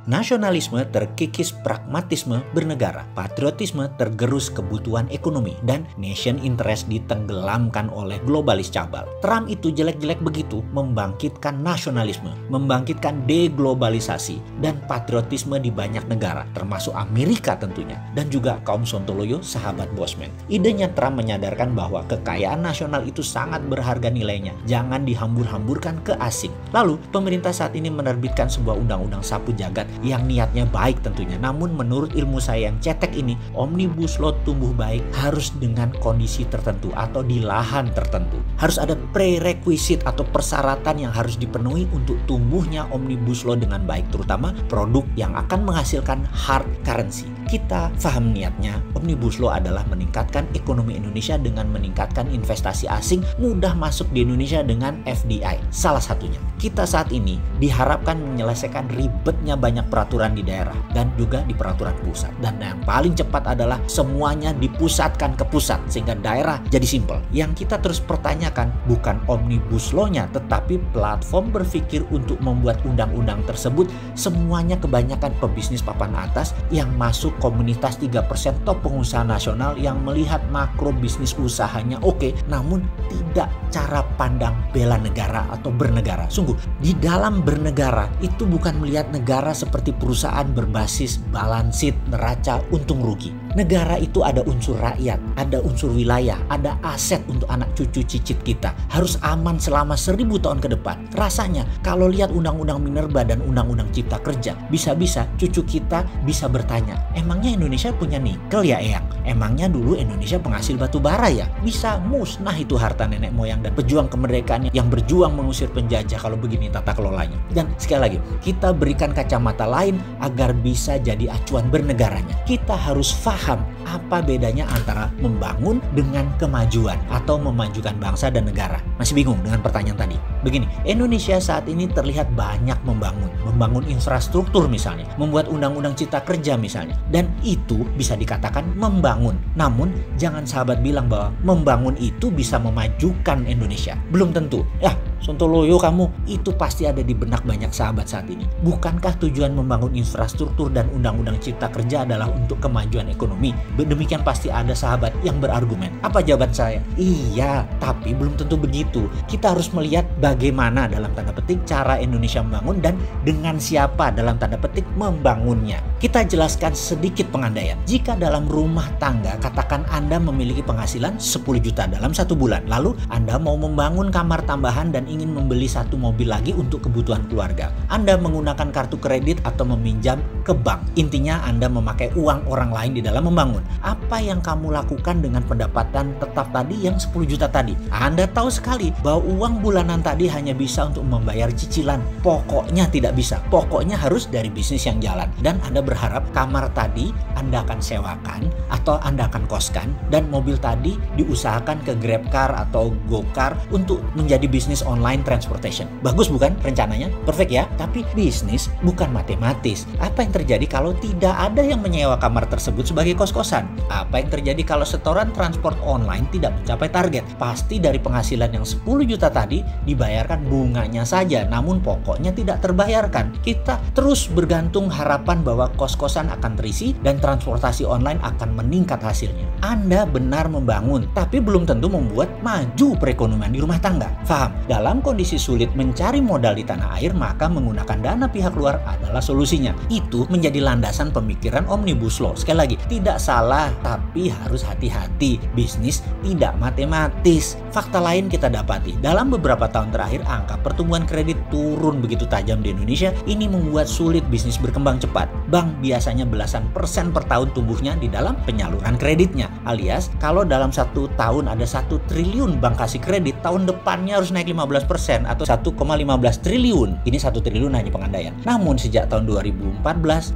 Nasionalisme terkikis pragmatisme bernegara, patriotisme tergerus kebutuhan ekonomi, dan nation interest ditenggelamkan oleh globalis cabal. Trump itu jelek-jelek begitu membangkitkan nasionalisme, membangkitkan deglobalisasi, dan patriotisme di banyak negara, termasuk Amerika tentunya, dan juga kaum Sontoloyo, sahabat Bosman. Idenya Trump menyadarkan bahwa kekayaan nasional itu sangat berharga nilainya, jangan dihambur-hamburkan ke asing. Lalu, pemerintah saat ini menerbitkan sebuah undang-undang sapu jagat yang niatnya baik tentunya. Namun menurut ilmu saya yang cetek ini, Omnibus Law tumbuh baik harus dengan kondisi tertentu atau di lahan tertentu. Harus ada prerequisite atau persyaratan yang harus dipenuhi untuk tumbuhnya Omnibus Law dengan baik, terutama produk yang akan menghasilkan hard currency. Kita paham niatnya, Omnibus Law adalah meningkatkan ekonomi Indonesia dengan meningkatkan investasi asing mudah masuk di Indonesia dengan FDI. Salah satunya, kita saat ini diharapkan menyelesaikan ribetnya banyak peraturan di daerah dan juga di peraturan pusat. Dan yang paling cepat adalah semuanya dipusatkan ke pusat sehingga daerah jadi simpel. Yang kita terus pertanyakan bukan Omnibus Law-nya, tetapi platform berpikir untuk membuat undang-undang tersebut semuanya kebanyakan pebisnis papan atas yang masuk komunitas 3% top pengusaha nasional yang melihat makro bisnis usahanya oke, namun tidak cara pandang bela negara atau bernegara. Sungguh, di dalam bernegara itu bukan melihat negara seperti perusahaan berbasis balance sheet, neraca, untung rugi. Negara itu ada unsur rakyat, ada unsur wilayah, ada aset untuk anak cucu cicit kita. Harus aman selama 1000 tahun ke depan. Rasanya kalau lihat undang-undang Minerba dan undang-undang Cipta Kerja, bisa-bisa cucu kita bisa bertanya, emangnya Indonesia punya nikel ya Eyang? Emangnya dulu Indonesia penghasil batu bara ya? Bisa musnah itu harta nenek moyang dan pejuang kemerdekaan yang berjuang mengusir penjajah kalau begini tata kelolanya. Dan sekali lagi, kita berikan kacamata lain agar bisa jadi acuan bernegaranya. Kita harus paham apa bedanya antara membangun dengan kemajuan atau memajukan bangsa dan negara. Masih bingung dengan pertanyaan tadi? Begini, Indonesia saat ini terlihat banyak membangun infrastruktur misalnya, membuat undang-undang Cipta Kerja misalnya, dan itu bisa dikatakan membangun. Namun jangan sahabat bilang bahwa membangun itu bisa memajukan Indonesia. Belum tentu. Ya, Sontoloyo kamu, itu pasti ada di benak banyak sahabat saat ini. Bukankah tujuan membangun infrastruktur dan undang-undang Cipta Kerja adalah untuk kemajuan ekonomi? Demikian pasti ada sahabat yang berargumen. Apa jawaban saya? Iya, tapi belum tentu begitu. Kita harus melihat bagaimana dalam tanda petik cara Indonesia membangun dan dengan siapa dalam tanda petik membangunnya. Kita jelaskan sedikit pengandaian. Jika dalam rumah tangga, katakan Anda memiliki penghasilan 10 juta dalam 1 bulan. Lalu Anda mau membangun kamar tambahan dan ingin membeli 1 mobil lagi untuk kebutuhan keluarga. Anda menggunakan kartu kredit atau meminjam ke bank. Intinya Anda memakai uang orang lain di dalam membangun. Apa yang kamu lakukan dengan pendapatan tetap tadi yang 10 juta tadi? Anda tahu sekali bahwa uang bulanan tadi hanya bisa untuk membayar cicilan. Pokoknya tidak bisa. Pokoknya harus dari bisnis yang jalan. Dan Anda berharap kamar tadi Anda akan sewakan atau Anda akan koskan dan mobil tadi diusahakan ke GrabCar atau GoCar untuk menjadi bisnis online transportation. Bagus bukan rencananya? Perfect ya? Tapi bisnis bukan matematis. Apa yang terjadi kalau tidak ada yang menyewa kamar tersebut sebagai kos-kosan? Apa yang terjadi kalau setoran transport online tidak mencapai target? Pasti dari penghasilan yang 10 juta tadi dibayarkan bunganya saja, namun pokoknya tidak terbayarkan. Kita terus bergantung harapan bahwa kos-kosan akan terisi dan transportasi online akan meningkat hasilnya. Anda benar membangun, tapi belum tentu membuat maju perekonomian di rumah tangga. Faham? Dalam kondisi sulit mencari modal di tanah air, maka menggunakan dana pihak luar adalah solusinya. Itu menjadi landasan pemikiran Omnibus Law. Sekali lagi, tidak salah, tapi harus hati-hati. Bisnis tidak matematis. Fakta lain kita dapati, dalam beberapa tahun terakhir angka pertumbuhan kredit turun begitu tajam di Indonesia. Ini membuat sulit bisnis berkembang cepat. Bank biasanya belasan persen per tahun tumbuhnya di dalam penyaluran kreditnya. Alias, kalau dalam 1 tahun ada 1 triliun bank kasih kredit, tahun depannya harus naik 15% atau 1,15 triliun. Ini 1 triliun hanya pengandaian. Namun sejak tahun 2014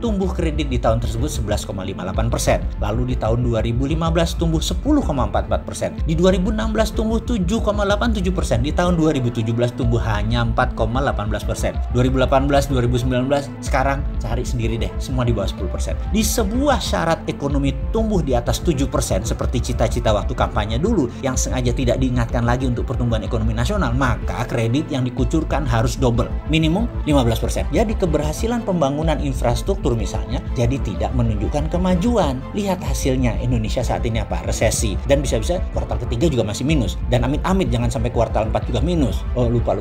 tumbuh kredit di tahun tersebut 11,58%. Lalu di tahun 2015 tumbuh 10,44%. Di 2016 tumbuh 7,87%. Di tahun 2017 tumbuh hanya 4,18%. 2018, 2019 sekarang cari sendiri deh, semua di bawah 10%. Di sebuah syarat ekonomi tumbuh di atas 7% seperti cita-cita waktu kampanye negaranya dulu yang sengaja tidak diingatkan lagi untuk pertumbuhan ekonomi nasional, maka kredit yang dikucurkan harus double, minimum 15%. Jadi keberhasilan pembangunan infrastruktur misalnya jadi tidak menunjukkan kemajuan. Lihat hasilnya, Indonesia saat ini apa? Resesi, dan bisa-bisa kuartal ketiga juga masih minus, dan amit-amit jangan sampai kuartal 4 juga minus. Oh, lupa.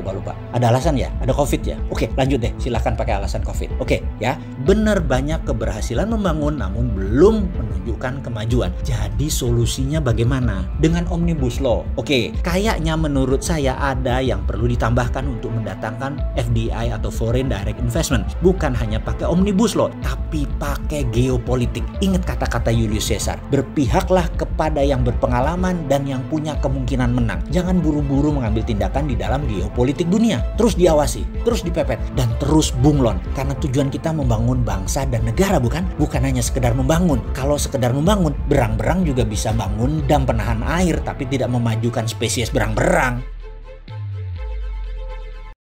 Ada alasan ya? Ada COVID ya? Oke, lanjut deh, silahkan pakai alasan COVID. Oke, ya, bener banyak keberhasilan membangun namun belum menunjukkan kemajuan. Jadi solusinya bagaimana? Dengan Omnibus Law. Oke, kayaknya menurut saya ada yang perlu ditambahkan untuk mendatangkan FDI atau Foreign Direct Investment. Bukan hanya pakai Omnibus Law, tapi pakai geopolitik. Ingat kata-kata Julius Caesar, berpihaklah kepada yang berpengalaman dan yang punya kemungkinan menang. Jangan buru-buru mengambil tindakan di dalam geopolitik dunia. Terus diawasi, terus dipepet, dan terus bunglon. Karena tujuan kita membangun bangsa dan negara, bukan hanya sekedar membangun. Kalau sekedar membangun, berang-berang juga bisa bangun dam penahan air, tapi tidak memajukan spesies berang-berang.